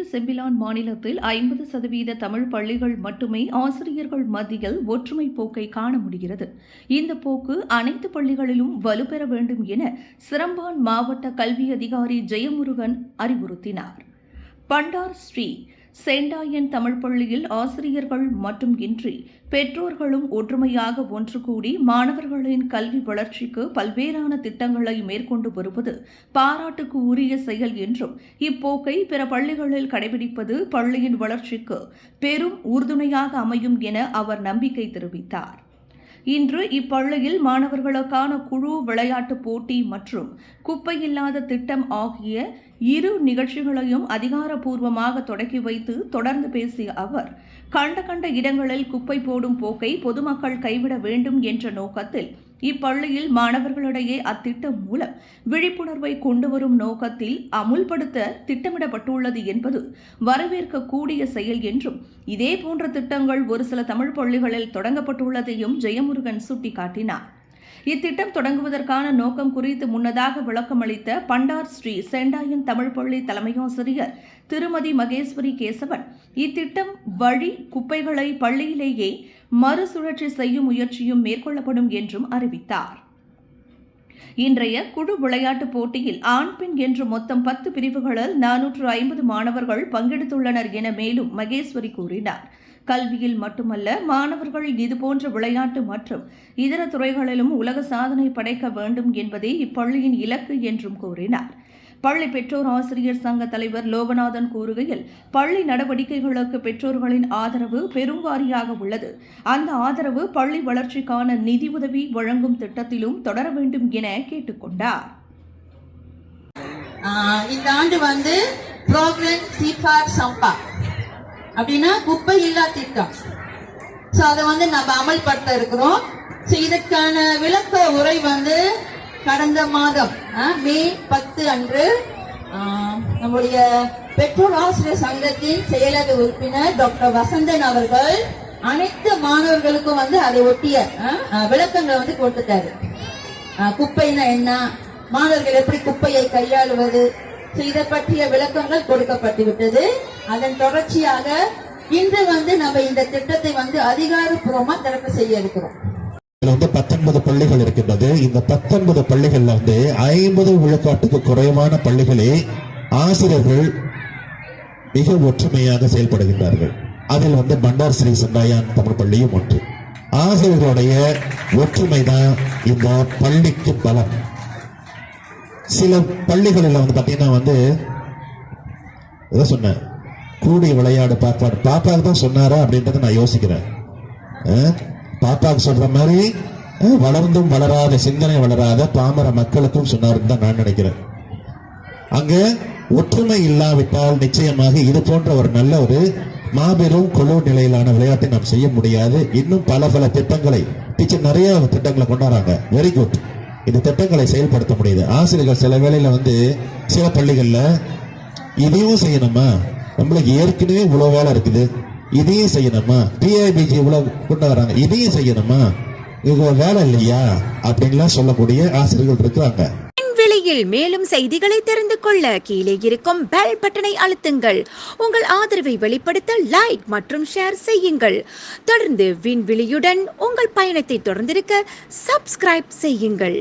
மேற்கு செம்பிலான் மாநிலத்தில் 50% தமிழ் பள்ளிகள் மட்டுமே ஆசிரியர்கள் மத்தியில் ஒற்றுமை போக்கை காண முடிகிறது. இந்த போக்கு அனைத்து பள்ளிகளிலும் வலுப்பெற வேண்டும் என சிரம்பான் மாவட்ட கல்வி அதிகாரி ஜெயமுருகன் அறிவுறுத்தினார். பண்டார் ஸ்ரீ செண்டாயன் தமிழ் பள்ளியில் ஆசிரியர்கள் மட்டுமின்றி பெற்றோர்களும் ஒற்றுமையாக ஒன்று கூடி மாணவர்களின் கல்வி வளர்ச்சிக்கு பல்வேறான திட்டங்களை மேற்கொண்டு வருவது பாராட்டுக்கு உரிய செயல் என்றும், இப்போக்கை பிற பள்ளிகளில் கடைபிடிப்பது பள்ளியின் வளர்ச்சிக்கு பெரும் உறுதுணையாக அமையும் என அவர் நம்பிக்கை தெரிவித்தார். இன்று இப்பள்ளியில் மாணவர்களுக்கான குழு விளையாட்டுப் போட்டி மற்றும் குப்பையில்லாத திட்டம் ஆகிய இரு நிகழ்ச்சிகளையும் அதிகாரப்பூர்வமாக தொடக்கி வைத்து தொடர்ந்து பேசிய அவர், கண்ட இடங்களில் குப்பை போடும் போக்கை பொதுமக்கள் கைவிட வேண்டும் என்ற நோக்கத்தில் இப்பள்ளியில் மாணவர்களிடையே அத்திட்டம் மூலம் விழிப்புணர்வை கொண்டுவரும் நோக்கத்தில் அமுல்படுத்த திட்டமிடப்பட்டுள்ளது என்பது வரவேற்கக்கூடிய செயல் என்றும், இதேபோன்ற திட்டங்கள் ஒரு சில தமிழ் பள்ளிகளில் தொடங்கப்பட்டுள்ளதையும் ஜெயமுருகன் சுட்டிக்காட்டினார். இத்திட்டம் தொடங்குவதற்கான நோக்கம் குறித்து முன்னதாக விளக்கமளித்த பண்டார் ஸ்ரீ செண்டாயன் தமிழ் பள்ளி தலைமையாசிரியர் திருமதி மகேஸ்வரி கேசவன், இத்திட்டம் வழி குப்பைகளை பள்ளியிலேயே மறுசுழற்சி செய்யும் முயற்சியும் மேற்கொள்ளப்படும் என்றும் அறிவித்தார். இன்றைய குழு விளையாட்டுப் போட்டியில் ஆண் பெண் என்று மொத்தம் 10 பிரிவுகளில் 450 மாணவர்கள் பங்கெடுத்துள்ளனர் என மேலும் மகேஸ்வரி கூறினார். கல்வியில் மட்டுமல்ல, மாணவர்கள் இதுபோன்ற விளையாட்டு மற்றும் இதர துறைகளிலும் உலக சாதனை படைக்க வேண்டும் என்பதே இப்பள்ளியின் இலக்கு என்றும் கூறினார். பள்ளி பெற்றோர் ஆசிரியர் சங்க தலைவர் லோகநாதன் கூறுகையில், பள்ளி நடவடிக்கைகளுக்கு பெற்றோர்களின் ஆதரவு பெருவாரியாக உள்ளது. அந்த ஆதரவு பள்ளி வளர்ச்சிக்கான நிதி உதவி வழங்கும் திட்டத்திலும் தொடர வேண்டும் என கேட்டுக்கொண்டார். இந்த ஆண்டு ப்ரோக்ராம் சம்பா அப்படின்னா குப்பை இல்லா திட்டம். அதை நம்ம அமல்படுத்த இருக்கிறோம். இதற்கான விளக்க உரை கடந்த மாதம் மே 10 அன்று நம்முடைய பெற்றோர் ஆசிரியர் சங்கத்தின் செயலக உறுப்பினர் டாக்டர் வசந்தன் அவர்கள் அனைத்து மாணவர்களுக்கும் அதை ஒட்டிய விளக்கங்களை கொடுத்துட்டாரு. குப்பைனா என்ன, மாணவர்கள் எப்படி குப்பையை கையாளுவது, இதை பற்றிய விளக்கங்கள் கொடுக்கப்பட்டு விட்டது. அதன் தொடர்ச்சியாக இன்று நம்ம இந்த திட்டத்தை அதிகாரப்பூர்வமா திறப்பு செய்ய இருக்கிறோம். 19 பள்ளிகள் இருக்கின்றது. இந்த 19 பள்ளிகள்ல 50 விழுக்காட்டுக்கு குறைவான பள்ளிகளே ஆசிரியர்கள் மிக ஒற்றுமையாக செயல்படுகின்றார்கள். அதில் பண்டார் ஸ்ரீ செண்டாயன் தமிழ் பள்ளியும் ஒன்று. ஆசிரியர்களுடைய ஒற்றுமை தான் இந்த பள்ளிக்கு பலம். சில பள்ளிகளில் பாத்தீங்கன்னா சொன்ன கூடி விளையாடு பாப்பாக்கு தான் சொன்னாரா அப்படின்றத நான் யோசிக்கிறேன். பாப்பாக்கு சொல்ற மாதிரி வளர்ந்தும் வளராத சிந்தனை வளராத பாமர மக்களுக்கும் சொன்னாருன்னு தான் நான் நினைக்கிறேன். அங்க ஒற்றுமை இல்லாவிட்டால் நிச்சயமாக இது போன்ற ஒரு நல்ல ஒரு மாபெரும் குழு நிலையிலான விளையாட்டை நாம் செய்ய முடியாது. இன்னும் பல திட்டங்களை டீச்சர் நிறைய திட்டங்களை கொண்டாடுறாங்க. Very good. இந்த திட்டங்களை செயல்படுத்த முடியுது. ஆசிரியர்கள் சில வேளையில சில பள்ளிகள்ல இதையும் செய்யணுமா, நம்மளுக்கு ஏற்கனவே இவ்வளவு வேலை இருக்குது, இதையும் செய்யணுமா, டிஐபிஜி இவ்வளவு கொண்டு வராங்க, இதையும் செய்யணுமா, இது வேலை இல்லையா அப்படின்லாம் சொல்லக்கூடிய ஆசிரியர்கள் இருக்கிறாங்க. விண்வெளியில் மேலும் செய்திகளை தெரிந்து கொள்ள கீழே இருக்கும் பெல் பட்டனை அழுத்துங்கள். உங்கள் ஆதரவை வெளிப்படுத்த லைக் மற்றும் ஷேர் செய்யுங்கள். தொடர்ந்து விண்வெளியுடன் உங்கள் பயணத்தை தொடர்ந்திருக்க சப்ஸ்கிரைப் செய்யுங்கள்.